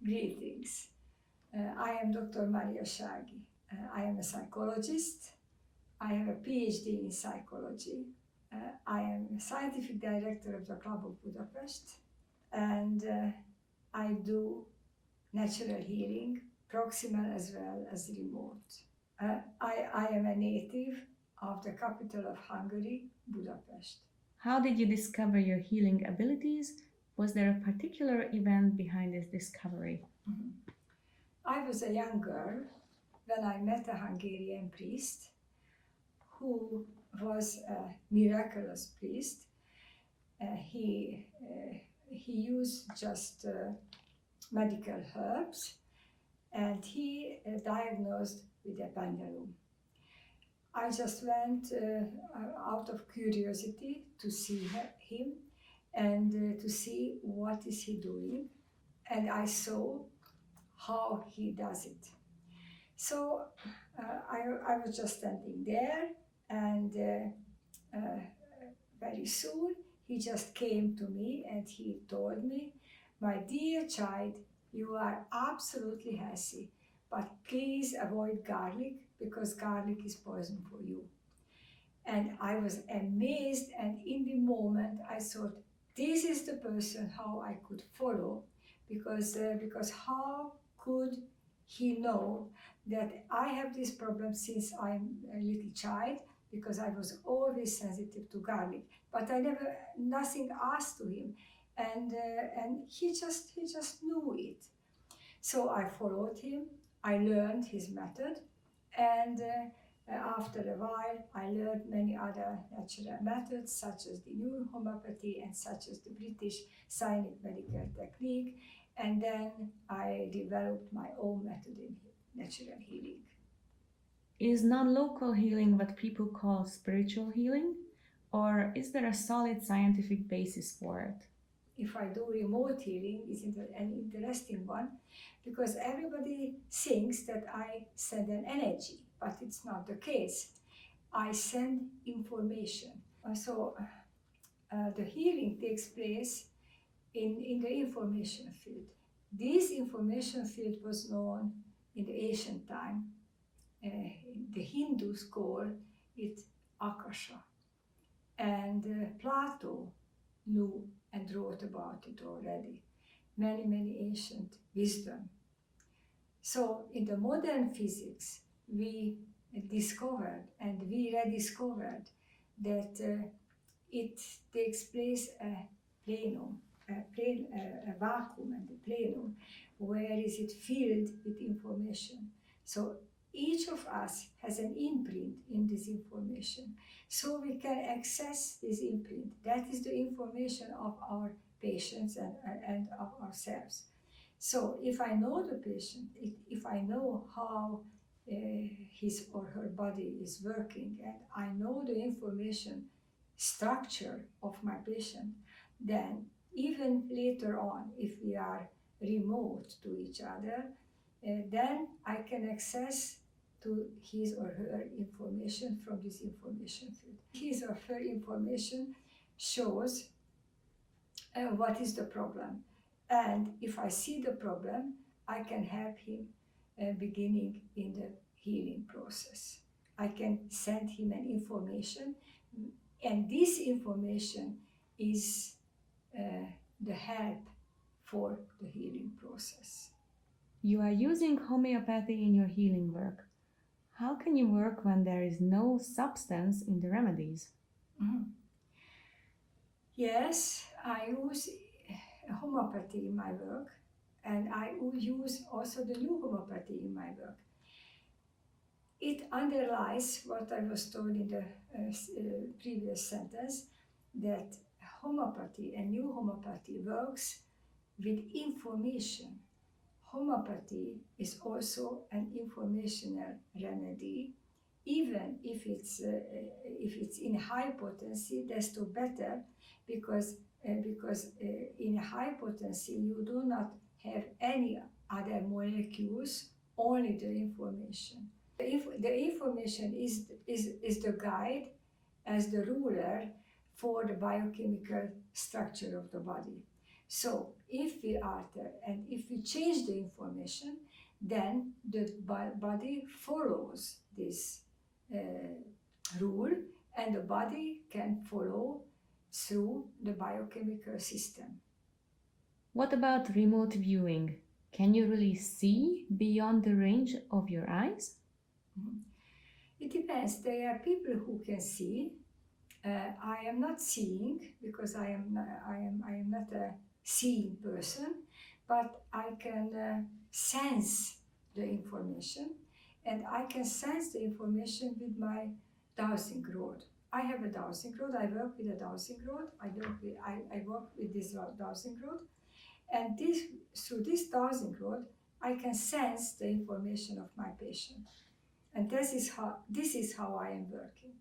Greetings. I am Dr. Maria Sagi. I am a psychologist. I have a Ph.D. in psychology. I am a scientific director of the Club of Budapest, and I do natural healing, proximal as well as remote. I am a native of the capital of Hungary, Budapest. How did you discover your healing abilities? Was there a particular event behind this discovery? I was a young girl when I met a Hungarian priest who was a miraculous priest. He used just medical herbs, and he diagnosed with a pendulum. I just went out of curiosity to see him and to see what is he doing, and I saw how he does it. So I was just standing there, and very soon he just came to me and he told me, "My dear child, you are absolutely healthy, but please avoid garlic because garlic is poison for you." And I was amazed, and in the moment I thought, this is the person how I could follow, because how could he know that I have this problem since I'm a little child, because I was always sensitive to garlic, but I never, nothing asked to him, and he just knew it. So I followed him, I learned his method, and after a while I learned many other natural methods, such as the new homeopathy and such as the British Cynic medical technique, and then I developed my own method in natural healing. Is non-local healing what people call spiritual healing? Or is there a solid scientific basis for it? If I do remote healing, it's an interesting one, because everybody thinks that I send an energy, but it's not the case. I send information. So the healing takes place in the information field. This information field was known in the ancient time. The Hindus call it Akasha. And Plato knew and wrote about it already. Many ancient wisdom. So in the modern physics, we discovered and we rediscovered that it takes place a plenum, a vacuum and a plenum, where is it filled with information. So each of us has an imprint in this information, so we can access this imprint. That is the information of our patients and of ourselves. So if I know the patient, if I know how his or her body is working, and I know the information structure of my patient, then even later on, if we are remote to each other, then I can access to his or her information from this information field. His or her information shows what is the problem. And if I see the problem, I can help him beginning in the healing process. I can send him an information, and this information is the help for the healing process. You are using homeopathy in your healing work. How can you work when there is no substance in the remedies? Yes, I use homeopathy in my work, and I use also the new homeopathy in my work. It underlies what I was told in the previous sentence, that homeopathy and new homeopathy works with information. Homeopathy is also an informational remedy. Even if it's in high potency, desto better, because in high potency you do not have any other molecules, only the information. The information is the guide, as the ruler for the biochemical structure of the body. So if we alter and if we change the information, then the body follows this rule, and the body can follow through the biochemical system. What about remote viewing? Can you really see beyond the range of your eyes? It depends. There are people who can see. I am not seeing because I am not a seeing person, but I can sense the information, and I can sense the information with my dowsing rod. I have a dowsing rod. I work with a dowsing rod. I work with this dowsing rod, and through this dowsing rod, I can sense the information of my patient, and this is how I am working.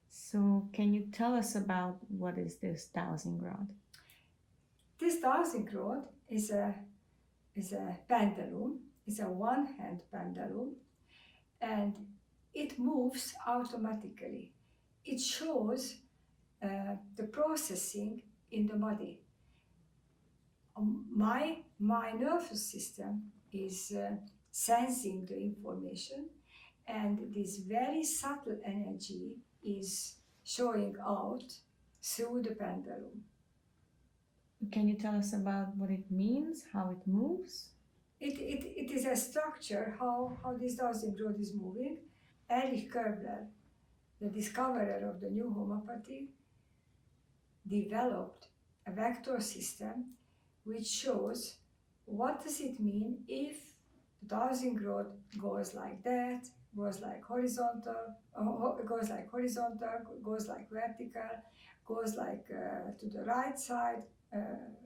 So, can you tell us about what is this dowsing rod? This dowsing rod is a pendulum. It's a one-hand pendulum, and it moves automatically. It shows the processing in the body. My nervous system is sensing the information, and this very subtle energy is showing out through the pendulum. Can you tell us about what it means, how it moves? It is a structure, how this dowsing rod is moving. Erich Köbler, the discoverer of the new homeopathy, developed a vector system which shows what does it mean if the dowsing rod goes like that, goes like horizontal, goes like vertical, goes like to the right side,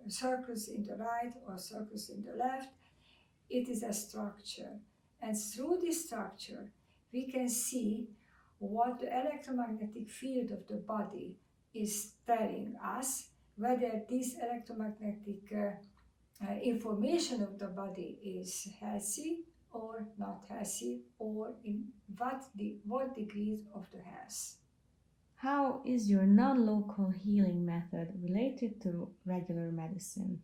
circles in the right or circles in the left. It is a structure, and through this structure we can see what the electromagnetic field of the body is telling us, whether this electromagnetic information of the body is healthy or not healthy, or in what degrees of the health. How is your non-local healing method related to regular medicine?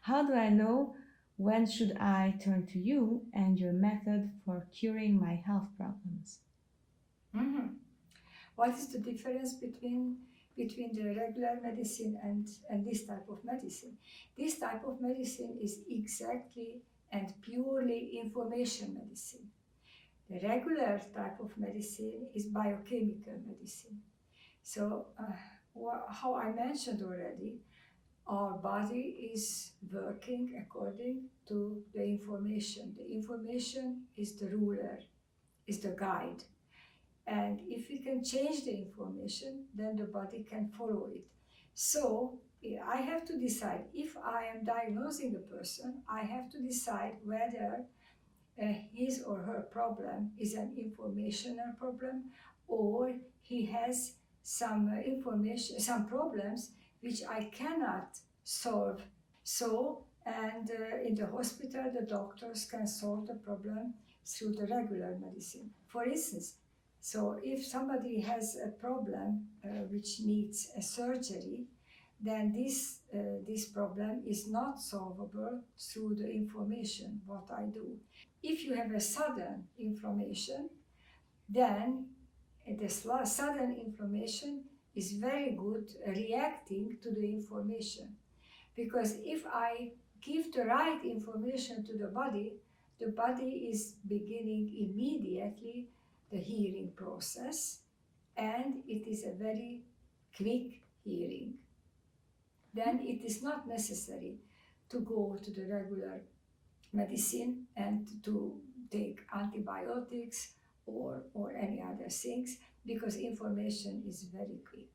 How do I know when should I turn to you and your method for curing my health problems? Mm-hmm. What is the difference between the regular medicine and this type of medicine? This type of medicine is exactly and purely information medicine. The regular type of medicine is biochemical medicine. So, how I mentioned already, our body is working according to the information. The information is the ruler, is the guide. And if we can change the information, then the body can follow it. So I have to decide, if I am diagnosing a person, I have to decide whether his or her problem is an informational problem, or he has some information, some problems which I cannot solve. So, and in the hospital, the doctors can solve the problem through the regular medicine. For instance, so if somebody has a problem which needs a surgery, then this problem is not solvable through the information, what I do. If you have a sudden inflammation, then the sudden inflammation is very good reacting to the information. Because if I give the right information to the body is beginning immediately the healing process, and it is a very quick healing. Then it is not necessary to go to the regular medicine and to take antibiotics or any other things, because information is very quick.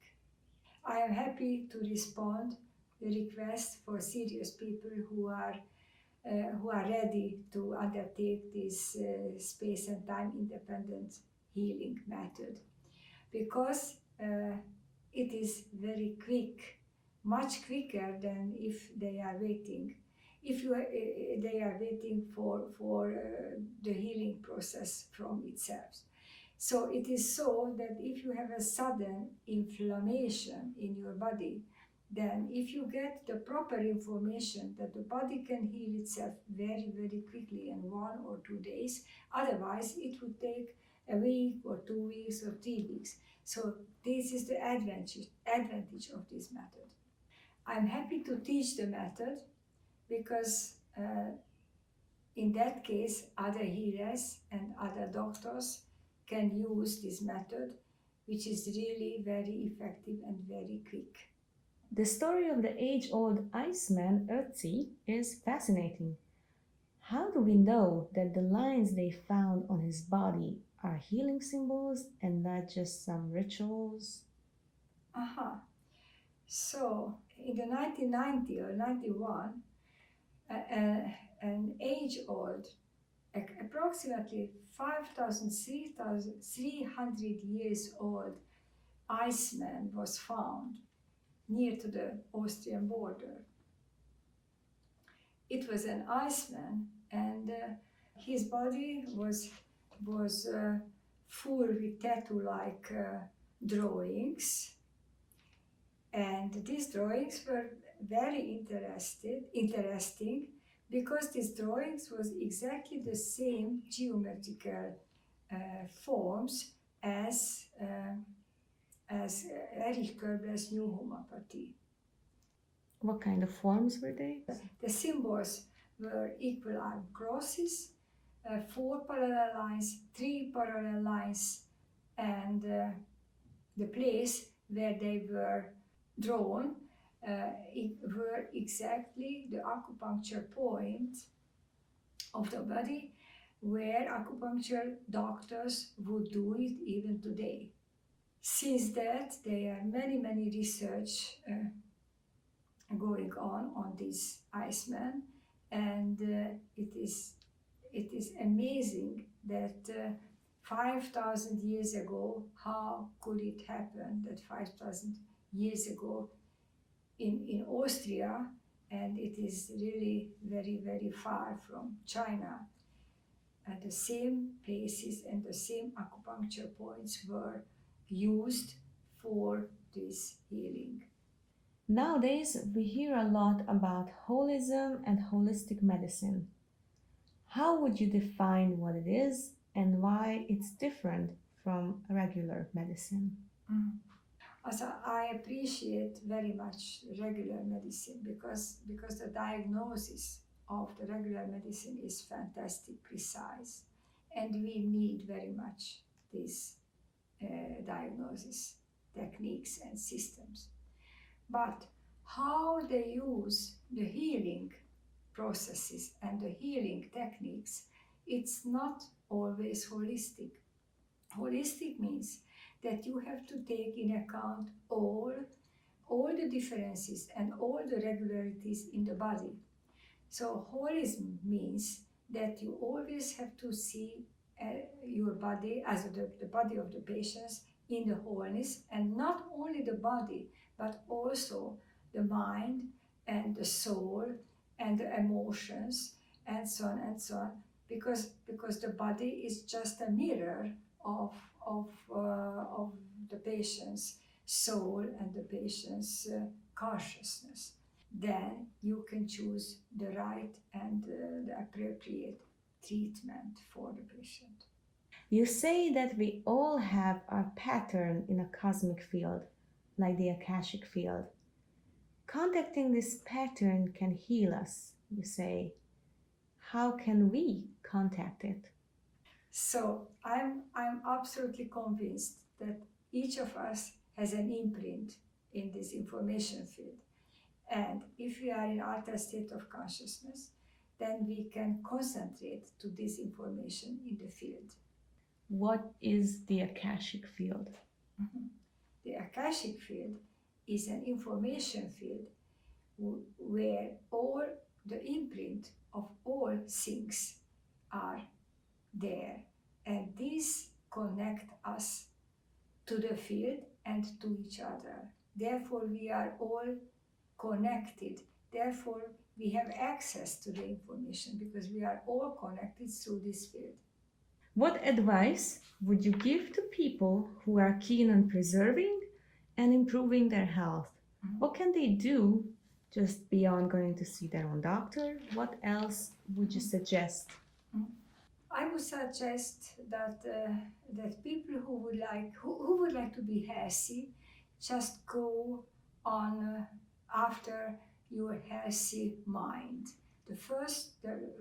I am happy to respond the request for serious people who are ready to undertake this space and time independent healing method, because it is very quick, much quicker than if they are waiting. If they are waiting for the healing process from itself. So it is so that if you have a sudden inflammation in your body, then if you get the proper information that the body can heal itself very, very quickly in 1 or 2 days, otherwise it would take a week or 2 weeks or 3 weeks. So this is the advantage of this method. I'm happy to teach the method because in that case, other healers and other doctors can use this method, which is really very effective and very quick. The story of the age-old Iceman Ötzi is fascinating. How do we know that the lines they found on his body are healing symbols and not just some rituals? So in the 1990 or 91, an age-old, approximately 5,300 years old Iceman was found near to the Austrian border. It was an Iceman, and his body was full with tattoo-like drawings, and these drawings were very interesting because these drawings was exactly the same geometrical forms as Erich Köbler's new homeopathy. What kind of forms were they? The symbols were equal arm crosses, 4 parallel lines, 3 parallel lines, and the place where they were drawn were exactly the acupuncture point of the body where acupuncture doctors would do it even today. Since that, there are many research going on this Iceman, and it is amazing that 5,000 years ago, how could it happen that 5,000 years ago in Austria, and it is really very far from China, the same places and the same acupuncture points were used for this healing. Nowadays, we hear a lot about holism and holistic medicine. How would you define what it is and why it's different from regular medicine? Also, I appreciate very much regular medicine because the diagnosis of the regular medicine is fantastic, precise, and we need very much these diagnosis techniques and systems. But how they use the healing processes and the healing techniques, it's not always holistic. Holistic means that you have to take in account all the differences and all the regularities in the body. So holism means that you always have to see your body as the body of the patients in the wholeness, and not only the body but also the mind and the soul and the emotions and so on, because the body is just a mirror of the patient's soul and the patient's consciousness. Then you can choose the right and the appropriate treatment for the patient. You say that we all have our pattern in a cosmic field, like the Akashic Field. Contacting this pattern can heal us, you say. How can we contact it? So I'm absolutely convinced that each of us has an imprint in this information field. And if we are in altered state of consciousness, then we can concentrate to this information in the field. What is the Akashic Field? The Akashic Field is an information field where all the imprint of all things are there, and these connect us to the field and to each other. Therefore, we are all connected. Therefore, we have access to the information because we are all connected through this field. What advice would you give to people who are keen on preserving and improving their health? What can they do just beyond going to see their own doctor? What else would you suggest? I would suggest that people who would like to be healthy just go on after your healthy mind. The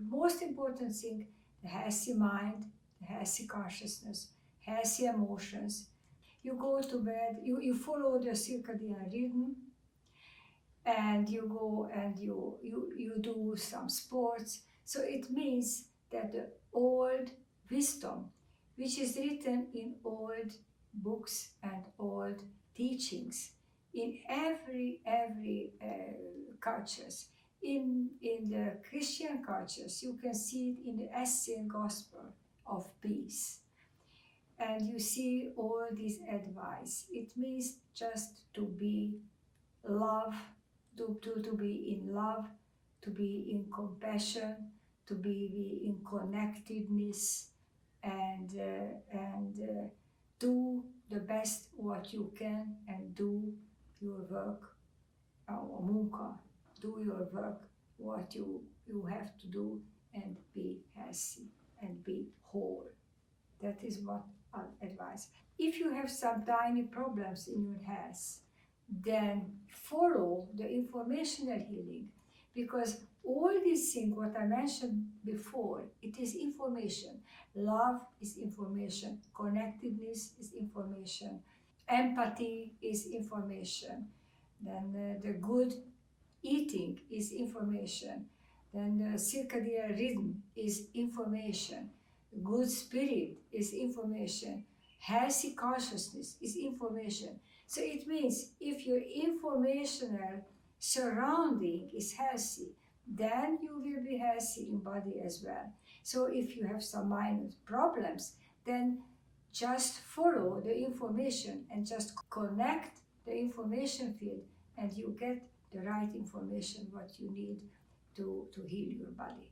most important thing: the healthy mind, the healthy consciousness, healthy emotions. You go to bed, you follow the circadian rhythm, and you go and you do some sports. So it means that the old wisdom, which is written in old books and old teachings, in every cultures, in the Christian cultures, you can see it in the Essene Gospel of Peace. And you see all this advice. It means just to be love, to be in love, to be in compassion, to be in connectedness, and do the best what you can, and do your work, a munka, do your work, what you have to do, and be healthy and be whole. That is what I advise. If you have some tiny problems in your health, then follow the informational healing, because all these things what I mentioned before, it is information. Love is information, connectedness is information, empathy is information, then the good eating is information, then the circadian rhythm is information, good spirit is information, healthy consciousness is information. So it means if your informational surrounding is healthy, then you will be healthy in body as well. So if you have some minor problems, then just follow the information and just connect the information field, and you get the right information what you need to heal your body.